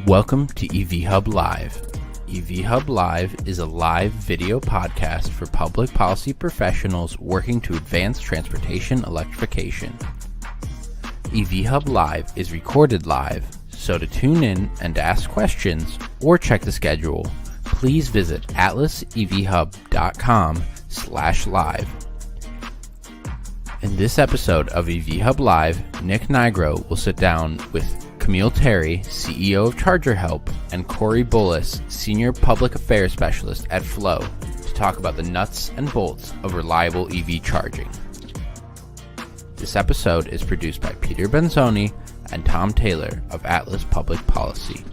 Welcome to EV Hub Live. EV Hub Live is a live video podcast for public policy professionals working to advance transportation electrification. EV Hub Live is recorded live, so to tune in and ask questions or check the schedule, please visit atlasevhub.com/live. In this episode of EV Hub Live, Nick Nigro will sit down with Kameale Terry, CEO of ChargerHelp, and Cory Bullis, Senior Public Affairs Specialist at Flow, to talk about the nuts and bolts of reliable EV charging. This episode is produced by Peter Benzoni and Tom Taylor of Atlas Public Policy.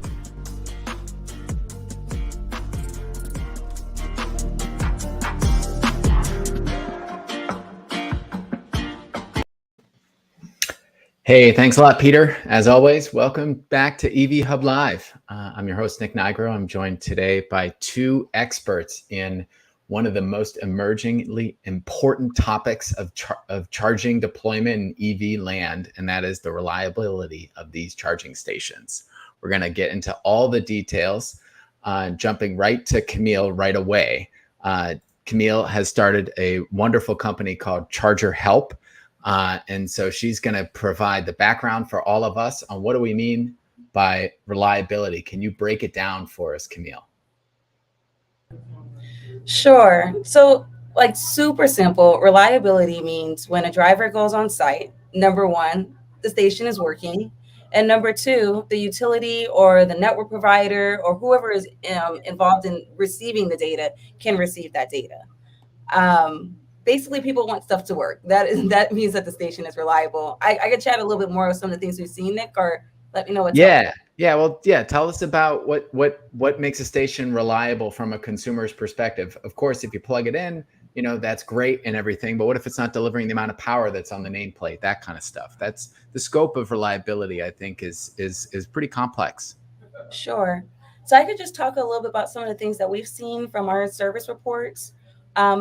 Hey, thanks a lot, Peter. As always, welcome back to EV Hub Live. I'm your host, Nick Nigro. I'm joined today by two experts in one of the most emergingly important topics of charging deployment in EV land, and that is the reliability of these charging stations. We're going to get into all the details, jumping right to Kameale right away. Kameale has started a wonderful company called ChargerHelp. And so she's going to provide the background for all of us on what do we mean by reliability. Can you break it down for us, Kameale? Sure. So super simple, reliability means when a driver goes on site, number one, the station is working. And number two, the utility or the network provider or whoever is involved in receiving the data can receive that data. Basically, people want stuff to work. That means that the station is reliable. I could chat a little bit more of some of the things we've seen, Nick, or let me know what's up. Tell us about what makes a station reliable from a consumer's perspective. Of course, if you plug it in, that's great and everything. But what if it's not delivering the amount of power that's on the nameplate? That kind of stuff. That's the scope of reliability. I think is pretty complex. Sure. So I could just talk a little bit about some of the things that we've seen from our service reports.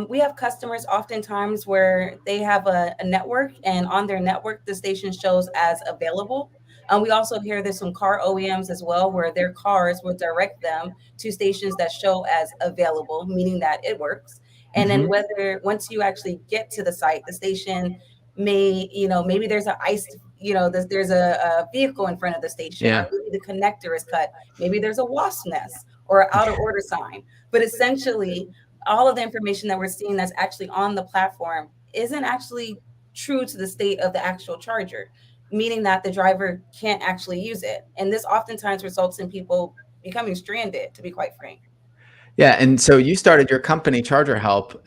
We have customers oftentimes where they have a network, and on their network, the station shows as available. We also hear this from car OEMs as well, where their cars will direct them to stations that show as available, meaning that it works. And then once you actually get to the site, the station may, maybe there's an iced, there's a vehicle in front of the station. Yeah. Or maybe the connector is cut. Maybe there's a wasp nest or an out of order sign. But essentially, all of the information that we're seeing that's actually on the platform isn't actually true to the state of the actual charger, meaning that the driver can't actually use it. And this oftentimes results in people becoming stranded, to be quite frank. Yeah, and so you started your company, ChargerHelp,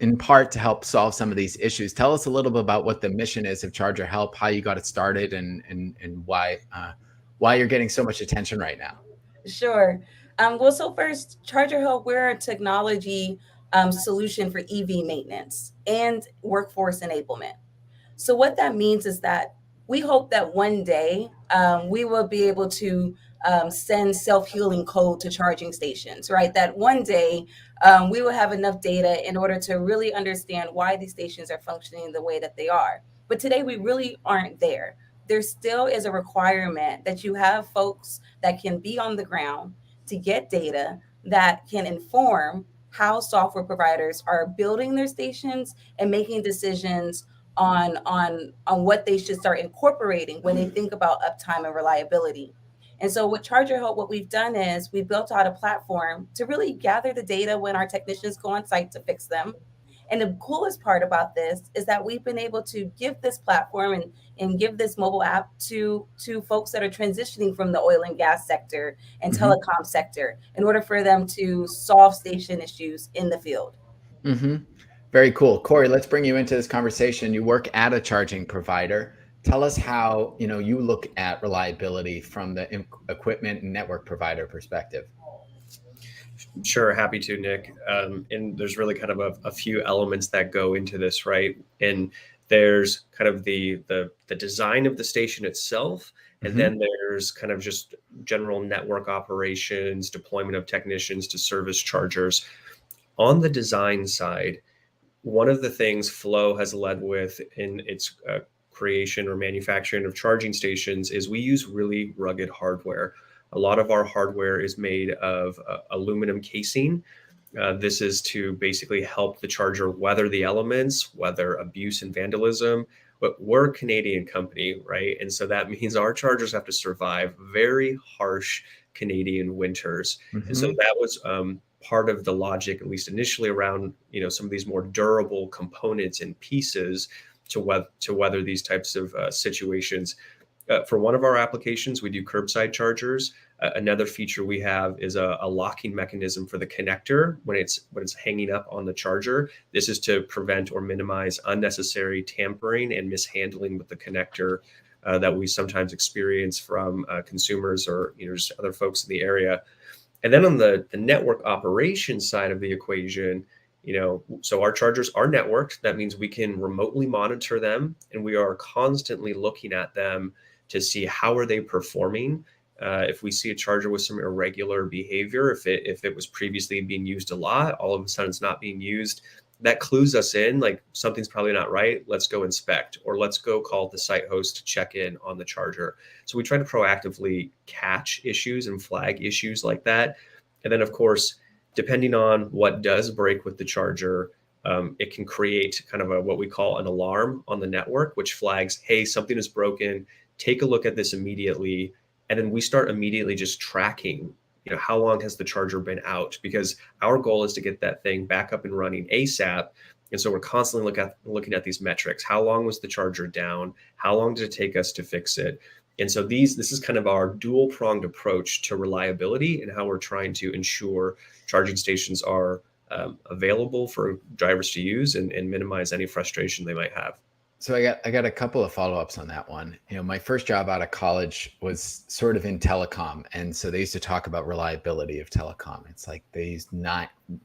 in part to help solve some of these issues. Tell us a little bit about what the mission is of ChargerHelp, how you got it started, and why you're getting so much attention right now. Sure. So first, ChargerHelp, we're a technology solution for EV maintenance and workforce enablement. So what that means is that we hope that one day we will be able to send self-healing code to charging stations, right? That one day we will have enough data in order to really understand why these stations are functioning the way that they are. But today we really aren't there. There still is a requirement that you have folks that can be on the ground to get data that can inform how software providers are building their stations and making decisions on what they should start incorporating when they think about uptime and reliability. And so with ChargerHelp, what we've done is we built out a platform to really gather the data when our technicians go on site to fix them. And the coolest part about this is that we've been able to give this platform and give this mobile app to folks that are transitioning from the oil and gas sector and telecom sector in order for them to solve station issues in the field. Very cool. Cory, let's bring you into this conversation. You work at a charging provider. Tell us how you look at reliability from the equipment and network provider perspective. Sure, happy to, Nick. And there's really kind of a few elements that go into this, right? And there's kind of the design of the station itself, and then there's kind of just general network operations, deployment of technicians to service chargers. On the design side, one of the things Flow has led with in its creation or manufacturing of charging stations is we use really rugged hardware. A lot of our hardware is made of aluminum casing. This is to basically help the charger weather the elements, weather abuse and vandalism. But we're a Canadian company, right? And so that means our chargers have to survive very harsh Canadian winters. And so that was part of the logic, at least initially, around some of these more durable components and pieces to weather these types of situations. For one of our applications, we do curbside chargers. Another feature we have is a locking mechanism for the connector when it's hanging up on the charger. This is to prevent or minimize unnecessary tampering and mishandling with the connector that we sometimes experience from consumers or just other folks in the area. And then on the network operation side of the equation, so our chargers are networked. That means we can remotely monitor them, and we are constantly looking at them to see how are they performing. If we see a charger with some irregular behavior, if it was previously being used a lot, all of a sudden it's not being used, that clues us in, like something's probably not right. Let's go inspect, or let's go call the site host to check in on the charger. So we try to proactively catch issues and flag issues like that. And then, of course, depending on what does break with the charger, it can create kind of what we call an alarm on the network, which flags, hey, something is broken. Take a look at this immediately. And then we start immediately just tracking, how long has the charger been out? Because our goal is to get that thing back up and running ASAP. And so we're constantly looking at these metrics. How long was the charger down? How long did it take us to fix it? And so this is kind of our dual-pronged approach to reliability and how we're trying to ensure charging stations are available for drivers to use and minimize any frustration they might have. So I got a couple of follow-ups on that one. My first job out of college was sort of in telecom. And so they used to talk about reliability of telecom. It's like they used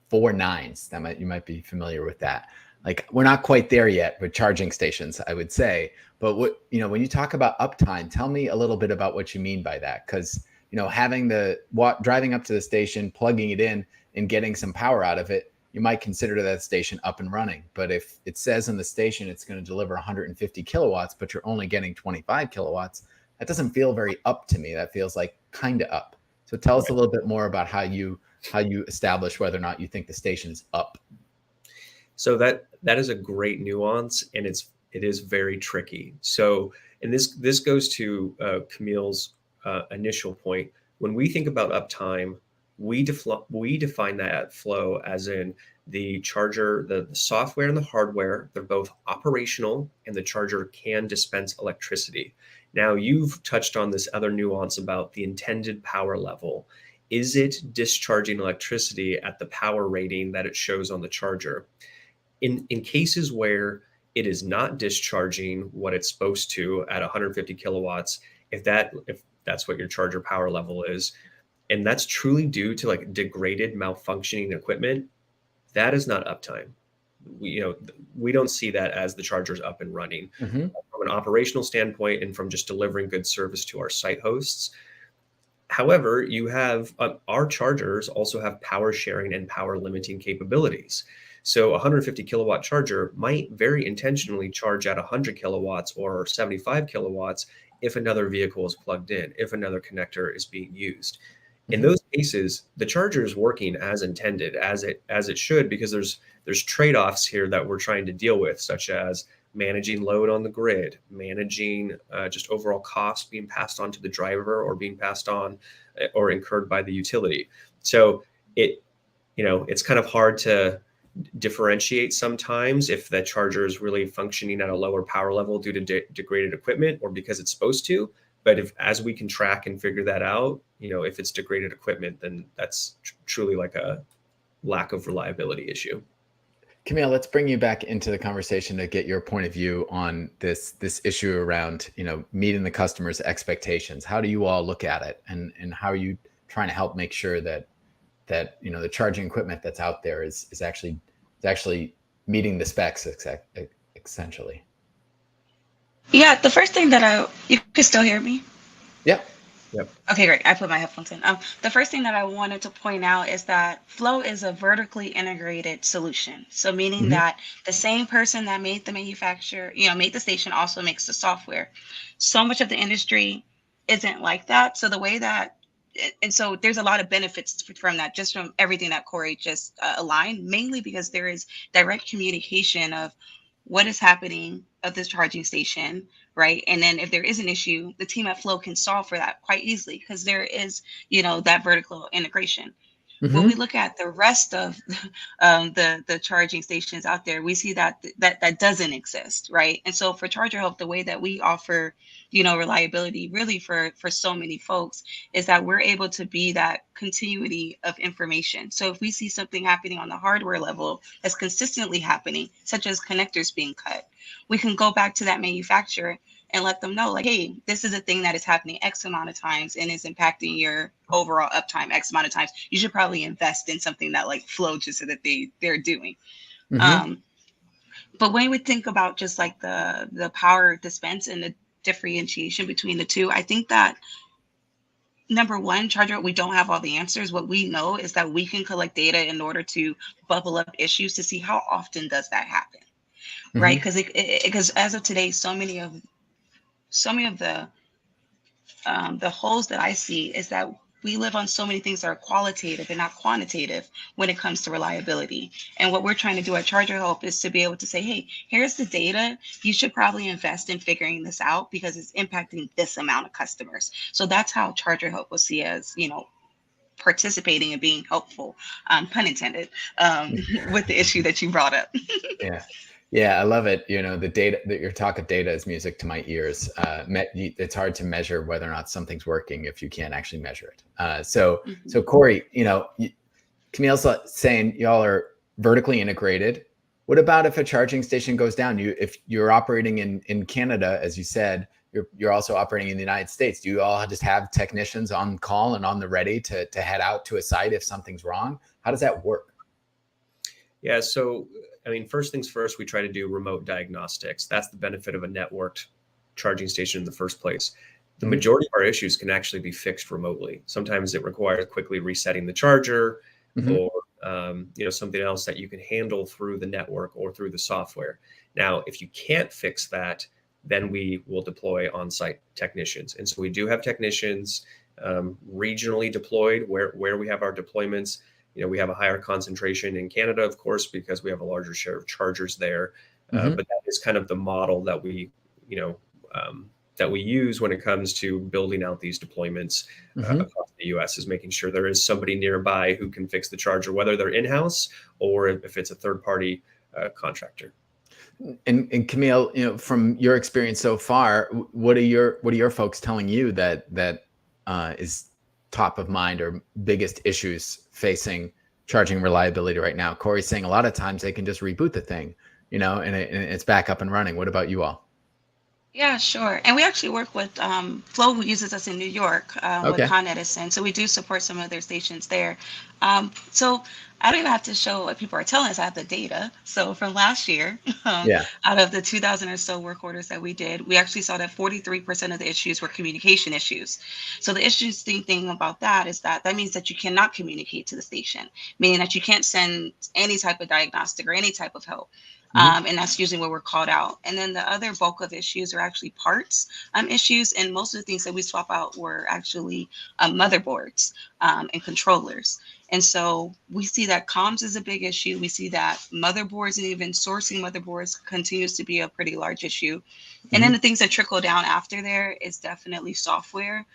4 nines. You might be familiar with that. Like, we're not quite there yet with charging stations, I would say. But when you talk about uptime, tell me a little bit about what you mean by that. Because, having driving up to the station, plugging it in and getting some power out of it, you might consider that station up and running. But if it says in the station it's going to deliver 150 kilowatts, but you're only getting 25 kilowatts, that doesn't feel very up to me. That feels like kind of up. So tell us a little bit more about how you establish whether or not you think the station is up. So that is a great nuance, and it is very tricky. So, and this goes to Kameale's initial point. When we think about uptime, we define that flow as in the charger, the software and the hardware, they're both operational, and the charger can dispense electricity. Now, you've touched on this other nuance about the intended power level. Is it discharging electricity at the power rating that it shows on the charger? In cases where it is not discharging what it's supposed to at 150 kilowatts, if that's what your charger power level is, and that's truly due to like degraded, malfunctioning equipment, that is not uptime. We don't see that as the charger's up and running. From an operational standpoint and from just delivering good service to our site hosts. However, you have our chargers also have power sharing and power limiting capabilities. So a 150 kilowatt charger might very intentionally charge at 100 kilowatts or 75 kilowatts if another vehicle is plugged in, if another connector is being used. In those cases, the charger is working as intended, as it should, because there's trade-offs here that we're trying to deal with, such as managing load on the grid, managing just overall costs being passed on to the driver or being passed on or incurred by the utility. So it's kind of hard to differentiate sometimes if the charger is really functioning at a lower power level due to degraded equipment or because it's supposed to. But as we can track and figure that out, if it's degraded equipment, then that's truly like a lack of reliability issue. Kameale, let's bring you back into the conversation to get your point of view on this issue around, meeting the customer's expectations. How do you all look at it, and how are you trying to help make sure that the charging equipment that's out there is actually meeting the specs essentially? Yeah, the first thing you can still hear me? Yep. Okay, great. I put my headphones in. The first thing that I wanted to point out is that Flow is a vertically integrated solution. So meaning that the same person that made the made the station also makes the software. So much of the industry isn't like that. So the way that and so there's a lot of benefits from that, just from everything that Cory just aligned, mainly because there is direct communication of what is happening at this charging station, right? And then if there is an issue, the team at Flow can solve for that quite easily because there is, that vertical integration. When we look at the rest of the charging stations out there, we see that doesn't exist, right? And so for ChargerHelp, the way that we offer, reliability really for so many folks is that we're able to be that continuity of information. So if we see something happening on the hardware level that's consistently happening, such as connectors being cut, we can go back to that manufacturer and let them know, like, hey, this is a thing that is happening X amount of times and is impacting your overall uptime X amount of times. You should probably invest in something that like Flow just so that they're doing. But when we think about just like the power dispense and the differentiation between the two, I think that number one, Charger, we don't have all the answers. What we know is that we can collect data in order to bubble up issues to see how often does that happen, right? Because as of today, so many of the holes that I see is that we live on so many things that are qualitative and not quantitative when it comes to reliability. And what we're trying to do at ChargerHelp is to be able to say, hey, here's the data. You should probably invest in figuring this out because it's impacting this amount of customers. So that's how ChargerHelp will see as, participating and being helpful, pun intended, with the issue that you brought up. Yeah, I love it. The data that your talk of data is music to my ears. It's hard to measure whether or not something's working if you can't actually measure it. So Cory, Kameale's saying y'all are vertically integrated. What about if a charging station goes down? If you're operating in Canada, as you said, you're also operating in the United States. Do you all just have technicians on call and on the ready to head out to a site if something's wrong? How does that work? Yeah, so first things first, we try to do remote diagnostics. That's the benefit of a networked charging station in the first place. The majority of our issues can actually be fixed remotely. Sometimes it requires quickly resetting the charger or something else that you can handle through the network or through the software. Now, if you can't fix that, then we will deploy on-site technicians. And so we do have technicians regionally deployed where we have our deployments. We have a higher concentration in Canada, of course, because we have a larger share of chargers there. But that is kind of the model that we use when it comes to building out these deployments across the U.S. is making sure there is somebody nearby who can fix the charger, whether they're in-house or if it's a third-party contractor. And Kameale, from your experience so far, what are your folks telling you that is top of mind or biggest issues facing charging reliability right now? Cory's saying a lot of times they can just reboot the thing, and it's back up and running. What about you all? Yeah, sure. And we actually work with Flow, who uses us in New York, with Con Edison. So we do support some of their stations there. So I don't even have to show what people are telling us. I have the data. So from last year, out of the 2,000 or so work orders that we did, we actually saw that 43% of the issues were communication issues. So the interesting thing about that is that means that you cannot communicate to the station, meaning that you can't send any type of diagnostic or any type of help. And that's usually where we're called out. And then the other bulk of issues are actually parts issues. And most of the things that we swap out were actually motherboards and controllers. And so we see that comms is a big issue. We see that motherboards and even sourcing motherboards continues to be a pretty large issue. And then the things that trickle down after there is definitely software.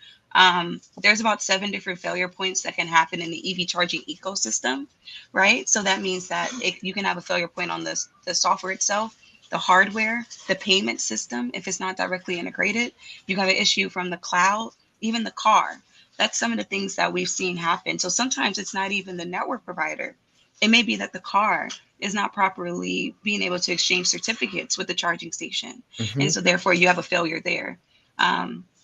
There's about 7 different failure points that can happen in the EV charging ecosystem, right? So that means that you can have a failure point on the software itself, the hardware, the payment system. If it's not directly integrated, you have an issue from the cloud, even the car. That's some of the things that we've seen happen. So sometimes it's not even the network provider. It may be that the car is not properly being able to exchange certificates with the charging station. And so therefore you have a failure there.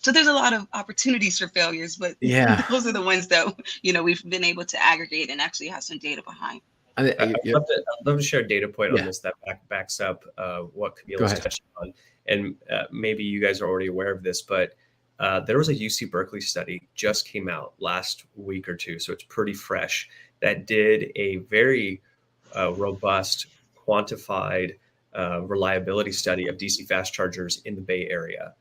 So there's a lot of opportunities for failures, but those are the ones that, we've been able to aggregate and actually have some data behind. I'd love to share a data point on this that backs up what Kameale was touching on. And maybe you guys are already aware of this, but there was a UC Berkeley study just came out last week or two, so it's pretty fresh, that did a very robust, quantified reliability study of DC fast chargers in the Bay Area.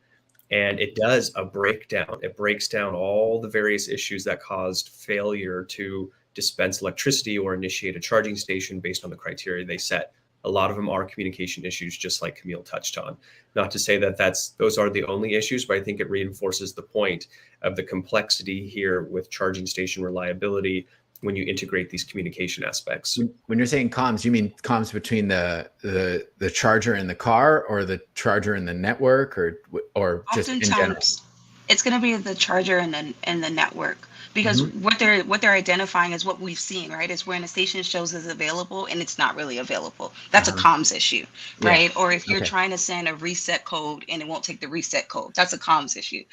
And it does a breakdown. It breaks down all the various issues that caused failure to dispense electricity or initiate a charging station based on the criteria they set. A lot of them are communication issues, just like Kameale touched on. Not to say that those are the only issues, but I think it reinforces the point of the complexity here with charging station reliability when you integrate these communication aspects. When you're saying comms, you mean comms between the charger in the car, or the charger in the network, or just in general? Oftentimes, it's going to be the charger and the network, because what they're identifying is what we've seen, right? Is when a station shows is available and it's not really available. That's a comms issue, right? Or if you're trying to send a reset code and it won't take the reset code, that's a comms issue.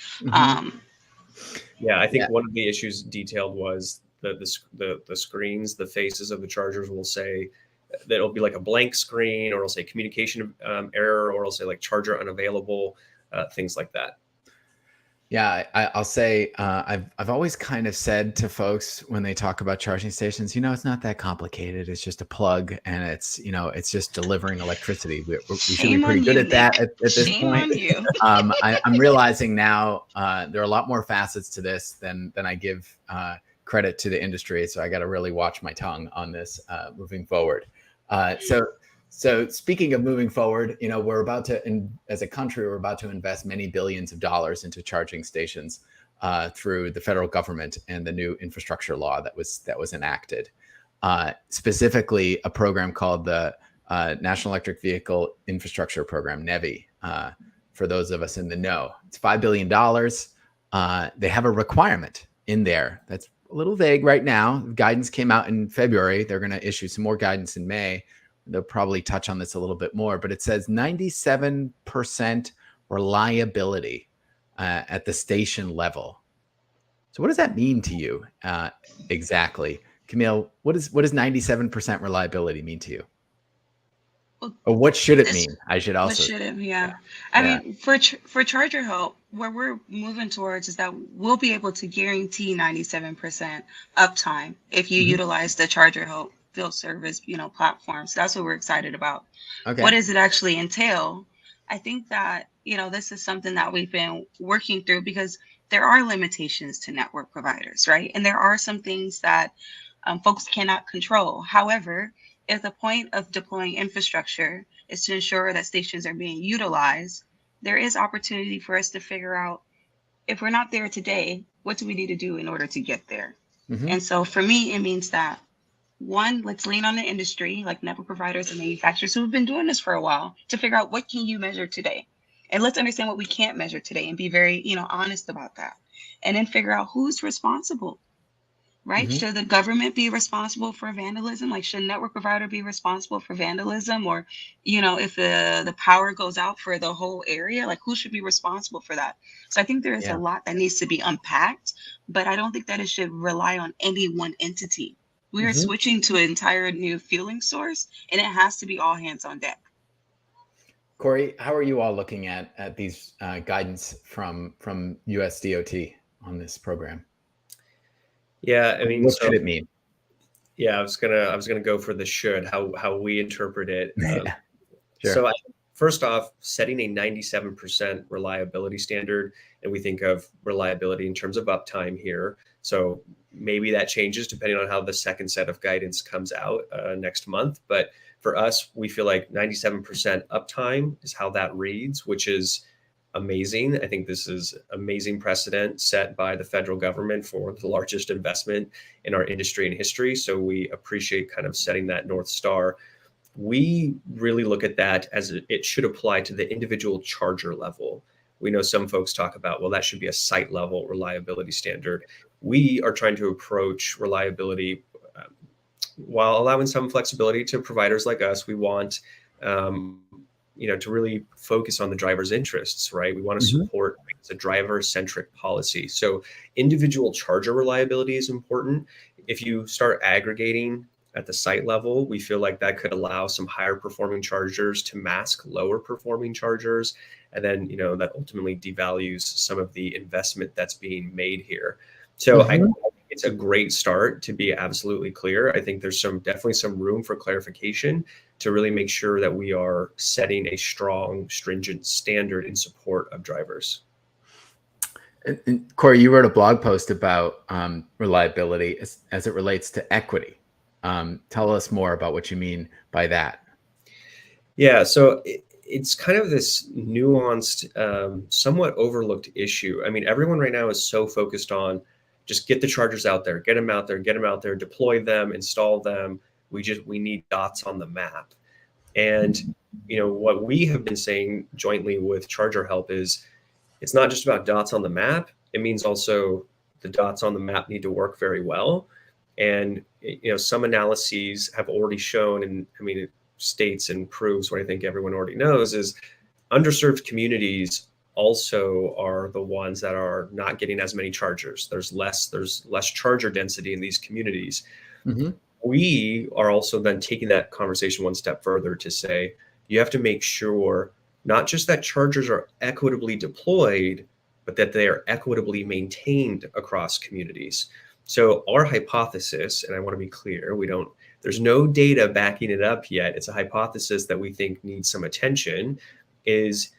Yeah, I think one of the issues detailed was the screens, the faces of the chargers will say that it'll be like a blank screen, or it'll say communication error, or it'll say like charger unavailable, things like that. Yeah, I'll say I've always kind of said to folks when they talk about charging stations, it's not that complicated. It's just a plug, and it's just delivering electricity. We should be pretty good at that at this point. I'm realizing now there are a lot more facets to this than I give credit to the industry. So I got to really watch my tongue on this moving forward. So speaking of moving forward, we're about to, as a country, we're about to invest many billions of dollars into charging stations through the federal government and the new infrastructure law that was enacted. Specifically, a program called the National Electric Vehicle Infrastructure Program, NEVI, for those of us in the know. It's $5 billion. They have a requirement in there that's a little vague right now. Guidance came out in February. They're going to issue some more guidance in May. They'll probably touch on this a little bit more, but it says 97% reliability at the station level. So what does that mean to you exactly? Kameale, what does 97% reliability mean to you? Or what should it mean? I should also. What should it? Yeah. I mean, for ChargerHelp, where we're moving towards is that we'll be able to guarantee 97% uptime if you utilize the ChargerHelp field service, platform. So that's what we're excited about. Okay. What does it actually entail? I think that, this is something that we've been working through, because there are limitations to network providers, right? And there are some things that folks cannot control. However, if the point of deploying infrastructure is to ensure that stations are being utilized, there is opportunity for us to figure out, if we're not there today, what do we need to do in order to get there? And so for me, it means that, one, let's lean on the industry, like network providers and manufacturers who have been doing this for a while, to figure out what can you measure today. And let's understand what we can't measure today and be very, honest about that. And then figure out who's responsible, right? Should the government be responsible for vandalism? Like, should a network provider be responsible for vandalism? Or, if the power goes out for the whole area, like, who should be responsible for that? So I think there is a lot that needs to be unpacked, but I don't think that it should rely on any one entity. We are switching to an entire new fueling source, and it has to be all hands on deck. Cory, how are you all looking at these guidance from US DOT on this program? Yeah, I mean, what should it mean? Yeah, I was gonna go for the should, how we interpret it. Sure. So first off, setting a 97% reliability standard, and we think of reliability in terms of uptime here. So maybe that changes depending on how the second set of guidance comes out next month. But for us, we feel like 97% uptime is how that reads, which is amazing. I think this is amazing precedent set by the federal government for the largest investment in our industry in history. So we appreciate kind of setting that North Star. We really look at that as it should apply to the individual charger level. We know some folks talk about, well, that should be a site level reliability standard. We are trying to approach reliability while allowing some flexibility to providers like us. We want, to really focus on the driver's interests, right? We want to support a driver-centric policy. So individual charger reliability is important. If you start aggregating at the site level, we feel like that could allow some higher performing chargers to mask lower performing chargers. And then, that ultimately devalues some of the investment that's being made here. So I think it's a great start, to be absolutely clear. I think there's definitely some room for clarification to really make sure that we are setting a strong, stringent standard in support of drivers. And Cory, you wrote a blog post about reliability as it relates to equity. Tell us more about what you mean by that. Yeah, so it's kind of this nuanced, somewhat overlooked issue. I mean, everyone right now is so focused on just get the chargers out there, get them out there, get them out there, deploy them, install them. We need dots on the map. And what we have been saying jointly with ChargerHelp is it's not just about dots on the map. It means also the dots on the map need to work very well. And some analyses have already shown, and I mean, it states and proves what I think everyone already knows is underserved communities also are the ones that are not getting as many chargers. There's less charger density in these communities. Mm-hmm. We are also then taking that conversation one step further to say you have to make sure not just that chargers are equitably deployed, but that they are equitably maintained across communities. So our hypothesis, and I want to be clear, there's no data backing it up yet. It's a hypothesis that we think needs some attention, is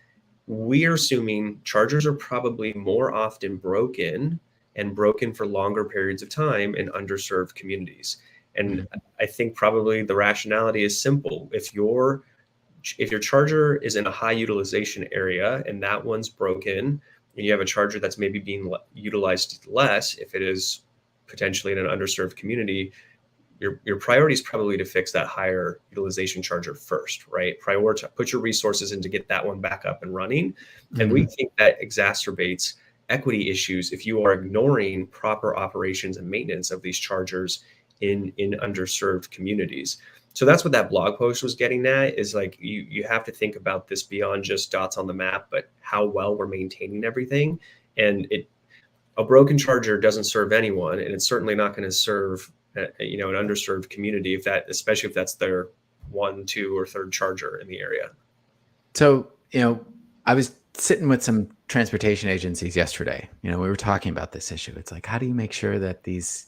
we are assuming chargers are probably more often broken and broken for longer periods of time in underserved communities. And I think probably the rationality is simple. If your charger is in a high utilization area and that one's broken, and you have a charger that's maybe being utilized less, if it is potentially in an underserved community, your priority is probably to fix that higher utilization charger first, right? Put your resources in to get that one back up and running. Mm-hmm. And we think that exacerbates equity issues if you are ignoring proper operations and maintenance of these chargers in underserved communities. So that's what that blog post was getting at, is like you have to think about this beyond just dots on the map, but how well we're maintaining everything. And a broken charger doesn't serve anyone, and it's certainly not going to serve an underserved community, especially if that's their 1, 2, or third charger in the area. So I was sitting with some transportation agencies yesterday. We were talking about this issue. It's like, how do you make sure that these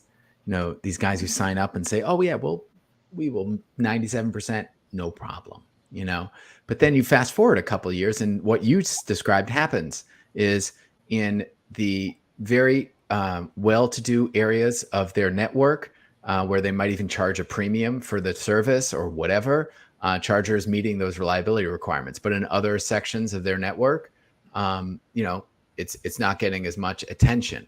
guys who sign up and say, oh yeah, well, we will 97%, no problem, but then you fast forward a couple of years and what you described happens is in the very well-to-do areas of their network, where they might even charge a premium for the service or whatever, chargers meeting those reliability requirements. But in other sections of their network, it's not getting as much attention.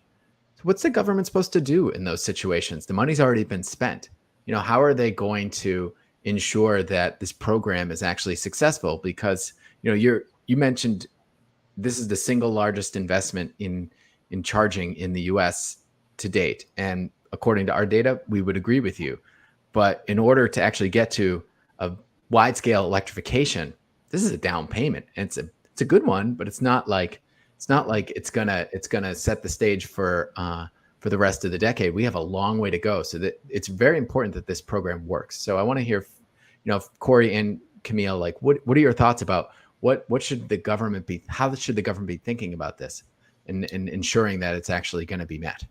So what's the government supposed to do in those situations? The money's already been spent. How are they going to ensure that this program is actually successful? Because you mentioned this is the single largest investment in charging in the U.S. to date, and according to our data, we would agree with you. But in order to actually get to a wide-scale electrification, this is a down payment. And it's a good one, but it's not like it's gonna set the stage for the rest of the decade. We have a long way to go. So that it's very important that this program works. So I want to hear, Cory and Kameale, like what are your thoughts about what should the government be? How should the government be thinking about this and ensuring that it's actually going to be met?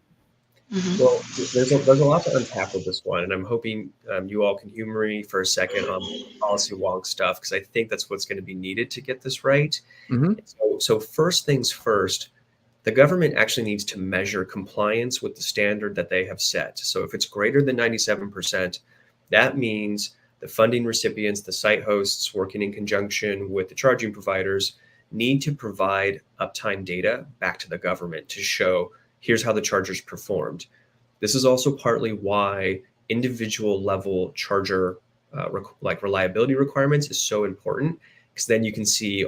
Mm-hmm. Well, there's a lot to unpack with this one, and I'm hoping you all can humor me for a second on policy wonk stuff, because I think that's what's going to be needed to get this right. Mm-hmm. So first things first, the government actually needs to measure compliance with the standard that they have set. So if it's greater than 97%, that means the funding recipients, the site hosts working in conjunction with the charging providers, need to provide uptime data back to the government to show here's how the chargers performed. This is also partly why individual level charger reliability requirements is so important, because then you can see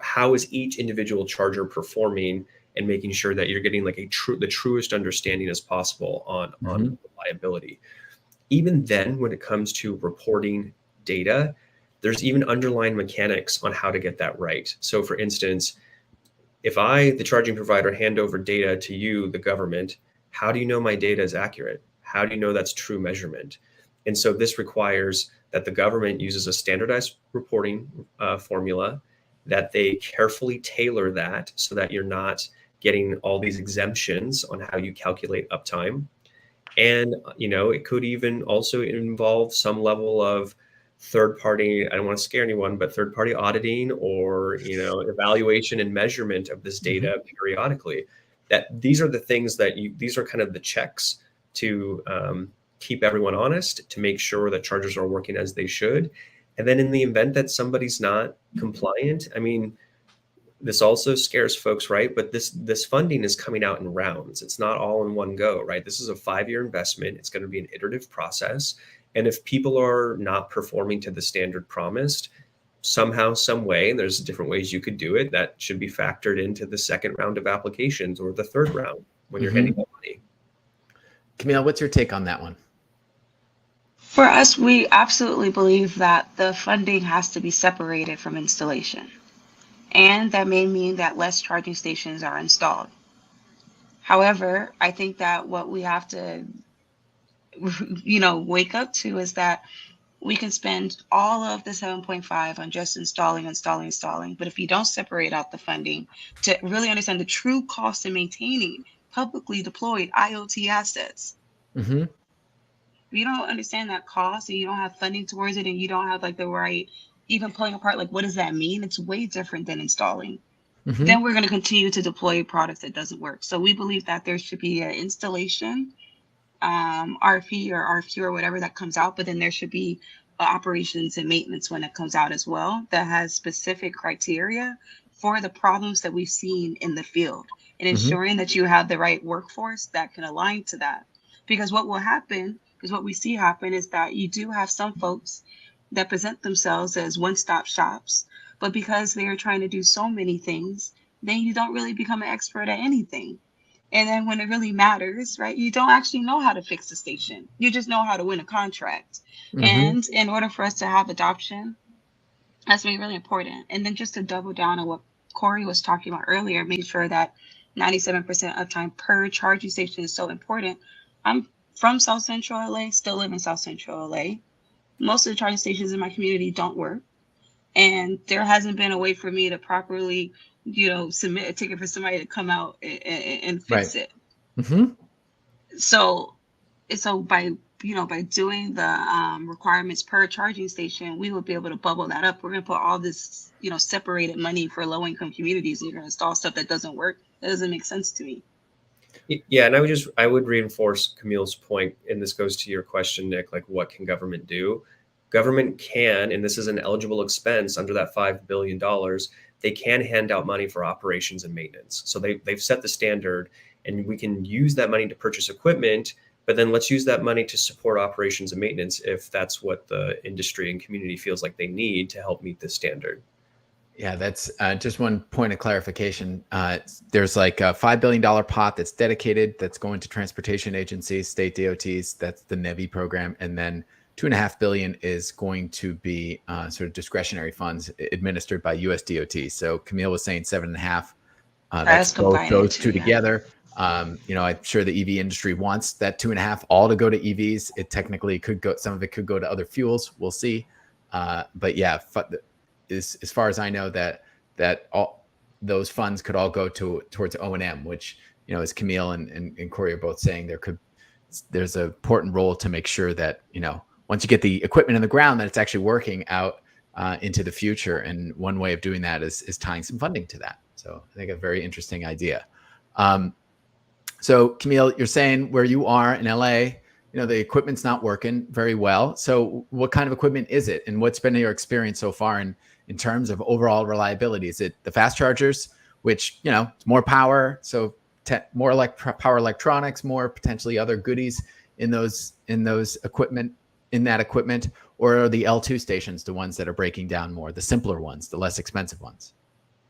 how is each individual charger performing, and making sure that you're getting like the truest understanding as possible on reliability. Even then, when it comes to reporting data, there's even underlying mechanics on how to get that right. So for instance, if I, the charging provider, hand over data to you, the government, how do you know my data is accurate? How do you know that's true measurement? And so this requires that the government uses a standardized reporting formula, that they carefully tailor that so that you're not getting all these exemptions on how you calculate uptime. And, it could even also involve some level of third-party, I don't want to scare anyone, but third-party auditing or, evaluation and measurement of this data periodically. that these are the things that these are kind of the checks to keep everyone honest, to make sure that chargers are working as they should. And then in the event that somebody's not compliant, I mean, this also scares folks, right? But this funding is coming out in rounds. It's not all in one go, right? This is a 5-year investment. It's going to be an iterative process. And if people are not performing to the standard promised, somehow, some way, and there's different ways you could do it, that should be factored into the second round of applications or the third round when you're handing out money. Kameale, what's your take on that one? For us, we absolutely believe that the funding has to be separated from installation. And that may mean that less charging stations are installed. However, I think that what we have to, wake up to is that we can spend all of the 7.5 on just installing. But if you don't separate out the funding to really understand the true cost of maintaining publicly deployed IoT assets, Mm-hmm. if you don't understand that cost and you don't have funding towards it and you don't have like the right, even pulling apart, like, what does that mean? It's way different than installing. Mm-hmm. Then we're going to continue to deploy products that doesn't work. So we believe that there should be an installation RFP or RFQ or whatever that comes out, but then there should be operations and maintenance when it comes out as well that has specific criteria for the problems that we've seen in the field and ensuring that you have the right workforce that can align to that. Because what will happen is what we see happen is that you do have some folks that present themselves as one-stop shops, but because they are trying to do so many things, then you don't really become an expert at anything. And then when it really matters, right, you don't actually know how to fix the station. You just know how to win a contract. And in order for us to have adoption, that's really, really important. And then just to double down on what Cory was talking about earlier, making sure that 97% uptime per charging station is so important. I'm from South Central LA, still live in South Central LA. Most of the charging stations in my community don't work. And there hasn't been a way for me to properly, submit a ticket for somebody to come out and fix it. Mm-hmm. So by doing the requirements per charging station, we will be able to bubble that up. We're going to put all this, separated money for low income communities. You're going to install stuff that doesn't work. That doesn't make sense to me. Yeah, and I would reinforce Kameale's point, and this goes to your question, Nick, like what can government do? Government can, and this is an eligible expense under that $5 billion, they can hand out money for operations and maintenance. So they've set the standard, and we can use that money to purchase equipment, but then let's use that money to support operations and maintenance if that's what the industry and community feels like they need to help meet this standard. Yeah, that's just one point of clarification. There's like a $5 billion pot that's dedicated, that's going to transportation agencies, state DOTs. That's the NEVI program. And then $2.5 billion is going to be sort of discretionary funds administered by US DOT. So Kameale was saying 7.5. That's both those two together. I'm sure the EV industry wants that 2.5 all to go to EVs. It technically could go, some of it could go to other fuels. We'll see. But yeah, as far as I know, that all those funds could all go towards O&M, which, as Kameale and Cory are both saying, there's an important role to make sure that, once you get the equipment in the ground, that it's actually working out into the future. And one way of doing that is tying some funding to that. So I think a very interesting idea. So Kameale, you're saying where you are in LA, the equipment's not working very well. So what kind of equipment is it? And what's been your experience so far in terms of overall reliability? Is it the fast chargers, which, it's more power, so more power electronics, more potentially other goodies in that equipment, or are the L2 stations the ones that are breaking down more, the simpler ones, the less expensive ones?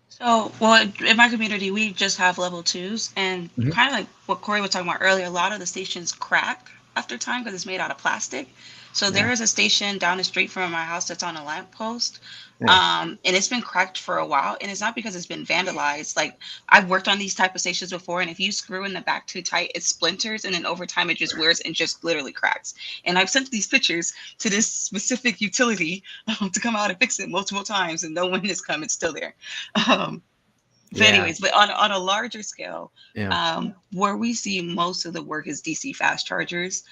So, well, in my community, we just have level 2s, and kind of like what Cory was talking about earlier, a lot of the stations crack after time because it's made out of plastic. So there is a station down the street from my house that's on a lamppost. And it's been cracked for a while, and it's not because it's been vandalized. Like, I've worked on these type of stations before, and if you screw in the back too tight, it splinters, and then over time it just wears and just literally cracks. And I've sent these pictures to this specific utility to come out and fix it multiple times, and no one has come. It's still there. Anyways, but on a larger scale, where we see most of the work is DC fast chargers,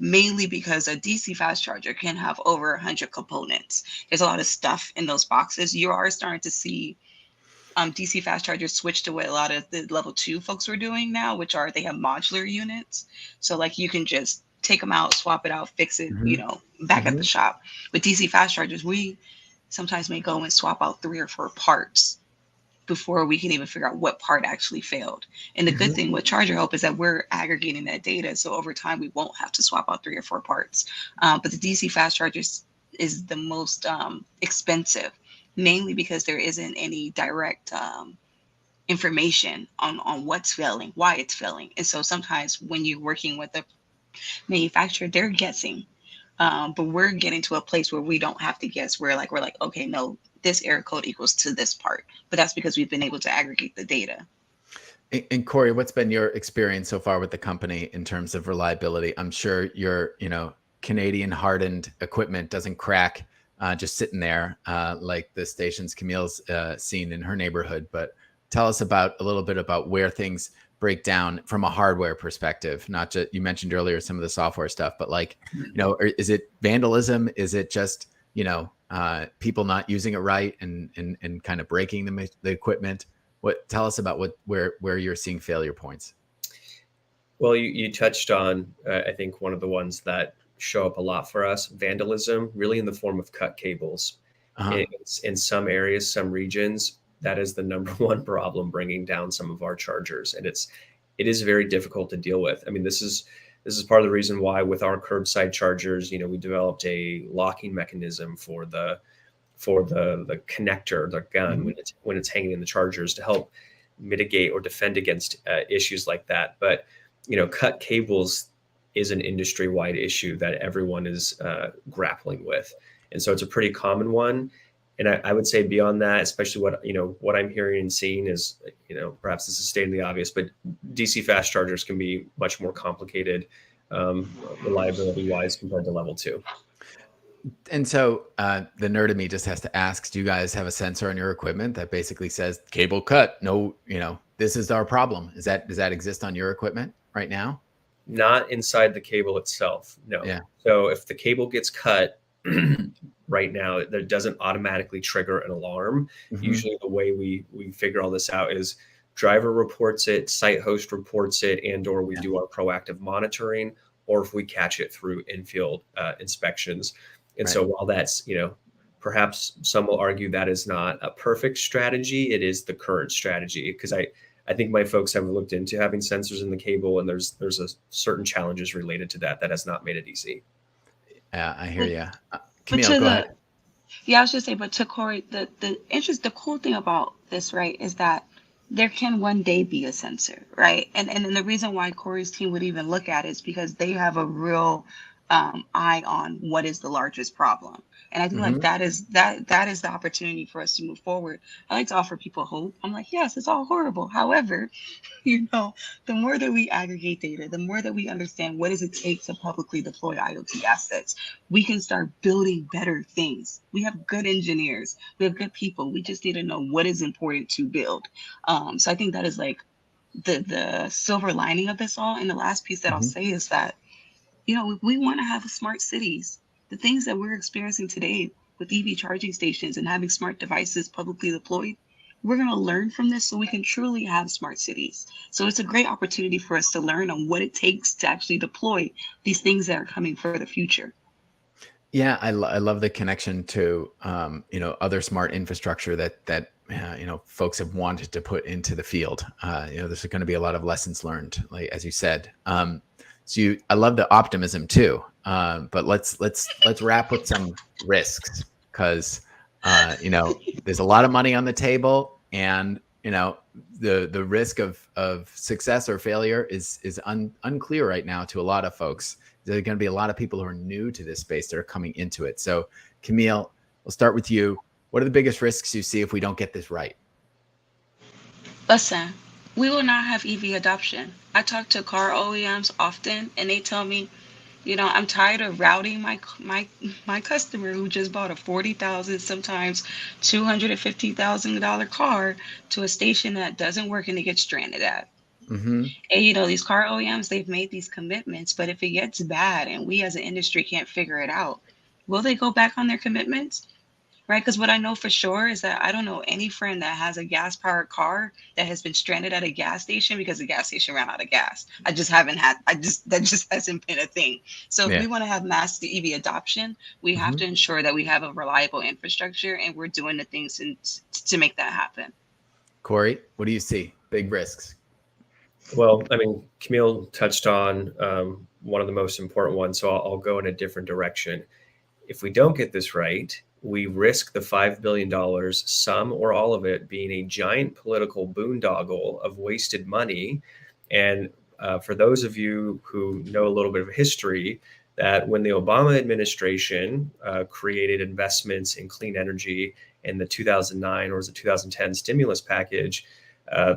mainly because a DC fast charger can have over 100 components. There's a lot of stuff in those boxes. You are starting to see DC fast chargers switched to what a lot of the level 2 folks are doing now, which are they have modular units. So like you can just take them out, swap it out, fix it, back at the shop. With DC fast chargers, we sometimes may go and swap out 3 or 4 parts before we can even figure out what part actually failed. And the good thing with ChargerHelp is that we're aggregating that data. So over time, we won't have to swap out 3 or 4 parts. But the DC fast chargers is the most expensive, mainly because there isn't any direct information on what's failing, why it's failing. And so sometimes when you're working with a manufacturer, they're guessing. But we're getting to a place where we don't have to guess. We're like, okay, no, this error code equals to this part. But that's because we've been able to aggregate the data. And Cory, what's been your experience so far with the company in terms of reliability? I'm sure your, Canadian hardened equipment doesn't crack just sitting there like the stations Kameale's seen in her neighborhood. But tell us a little bit about where things break down from a hardware perspective. Not just, you mentioned earlier some of the software stuff, but like, is it vandalism? Is it just, people not using it right and kind of breaking the equipment? Tell us about where you're seeing failure points. Well, you touched on, I think, one of the ones that show up a lot for us, vandalism, really in the form of cut cables. In some areas, some regions, that is the number one problem bringing down some of our chargers. And it is very difficult to deal with. I mean, this is part of the reason why with our curbside chargers, we developed a locking mechanism for the connector, the gun, when it's hanging in the chargers to help mitigate or defend against issues like that. But, cut cables is an industry-wide issue that everyone is grappling with. And so it's a pretty common one. And I would say beyond that, especially what I'm hearing and seeing is, perhaps this is stating the obvious, but DC fast chargers can be much more complicated reliability-wise compared to level 2. And so the nerd in me just has to ask, do you guys have a sensor on your equipment that basically says cable cut? No, this is our problem. Does that exist on your equipment right now? Not inside the cable itself. No. Yeah. So if the cable gets cut right now, that doesn't automatically trigger an alarm. Usually the way we figure all this out is driver reports it, site host reports it, and/or we do our proactive monitoring, or if we catch it through in-field inspections. And so while that's, perhaps some will argue that is not a perfect strategy, it is the current strategy, because I think my folks have looked into having sensors in the cable, and there's a certain challenges related to that has not made it easy. Yeah, I hear you. Kameale, go ahead. Yeah, I was just saying, but to Cory, the cool thing about this, right, is that there can one day be a sensor, right? And the reason why Cory's team would even look at it is because they have a real eye on what is the largest problem. And I think like that is the opportunity for us to move forward. I like to offer people hope. I'm like, yes, it's all horrible. However, the more that we aggregate data, the more that we understand what does it take to publicly deploy IoT assets, we can start building better things. We have good engineers. We have good people. We just need to know what is important to build. So I think that is like the silver lining of this all. And the last piece that I'll say is that, we want to have smart cities. The things that we're experiencing today with EV charging stations and having smart devices publicly deployed, we're going to learn from this so we can truly have smart cities. So it's a great opportunity for us to learn on what it takes to actually deploy these things that are coming for the future. Yeah, I love the connection to other smart infrastructure that folks have wanted to put into the field. There's going to be a lot of lessons learned, like as you said. I love the optimism too, but let's wrap with some risks, because there's a lot of money on the table, and the risk of success or failure is unclear right now to a lot of folks. There are going to be a lot of people who are new to this space that are coming into it. So Kameale, we'll start with you. What are the biggest risks you see if we don't get this right? Listen, we will not have EV adoption. I talk to car OEMs often, and they tell me, I'm tired of routing my customer who just bought a $40,000, sometimes $250,000 car to a station that doesn't work and they get stranded at. And these car OEMs, they've made these commitments, but if it gets bad and we as an industry can't figure it out, will they go back on their commitments? right? Because what I know for sure is that I don't know any friend that has a gas powered car that has been stranded at a gas station because the gas station ran out of gas. I just haven't had, that just hasn't been a thing. So if Yeah. we want to have mass EV adoption, we have to ensure that we have a reliable infrastructure and we're doing the things to make that happen. Cory, what do you see? Big risks. Well, I mean, Kameale touched on one of the most important ones, so I'll go in a different direction. If we don't get this right, we risk the $5 billion, some or all of it, being a giant political boondoggle of wasted money. And for those of you who know a little bit of history, that when the Obama administration created investments in clean energy in the 2009 or was it 2010 stimulus package,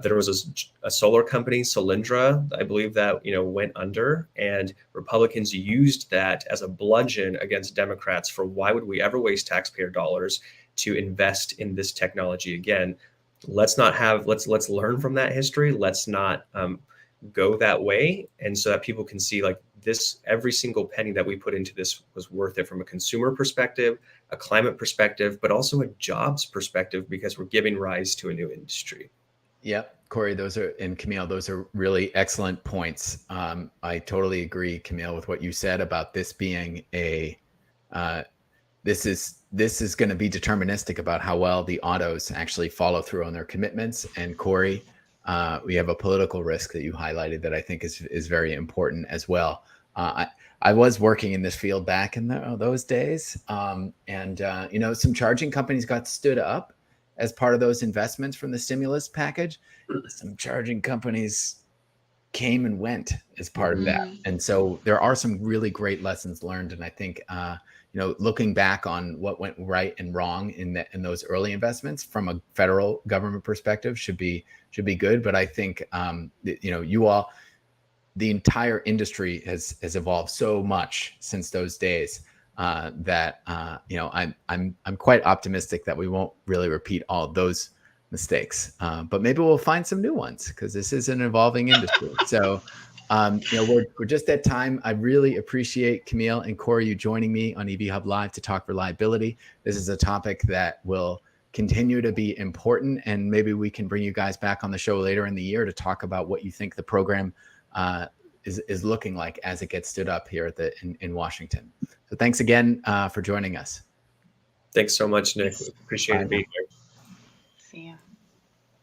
there was a solar company, Solyndra, I believe, that went under, and Republicans used that as a bludgeon against Democrats for why would we ever waste taxpayer dollars to invest in this technology again? Let's learn from that history. Let's not go that way, and so that people can see like this, every single penny that we put into this was worth it from a consumer perspective, a climate perspective, but also a jobs perspective because we're giving rise to a new industry. Yep, Cory, and Kameale, those are really excellent points. I totally agree, Kameale, with what you said about this being this is going to be deterministic about how well the autos actually follow through on their commitments. And Cory, we have a political risk that you highlighted that I think is very important as well. I was working in this field back in those days, and some charging companies got stood up as part of those investments from the stimulus package. Some charging companies came and went as part of that. And so there are some really great lessons learned. And I think, looking back on what went right and wrong in those early investments from a federal government perspective should be good. But I think, the entire industry has evolved so much since those days. That I'm quite optimistic that we won't really repeat all of those mistakes, but maybe we'll find some new ones because this is an evolving industry. So, we're just at time. I really appreciate Kameale and Cory you joining me on EV Hub Live to talk reliability. This is a topic that will continue to be important, and maybe we can bring you guys back on the show later in the year to talk about what you think the program is looking like as it gets stood up here in Washington. So thanks again for joining us. Thanks so much, Nick. Appreciate it being here. See ya.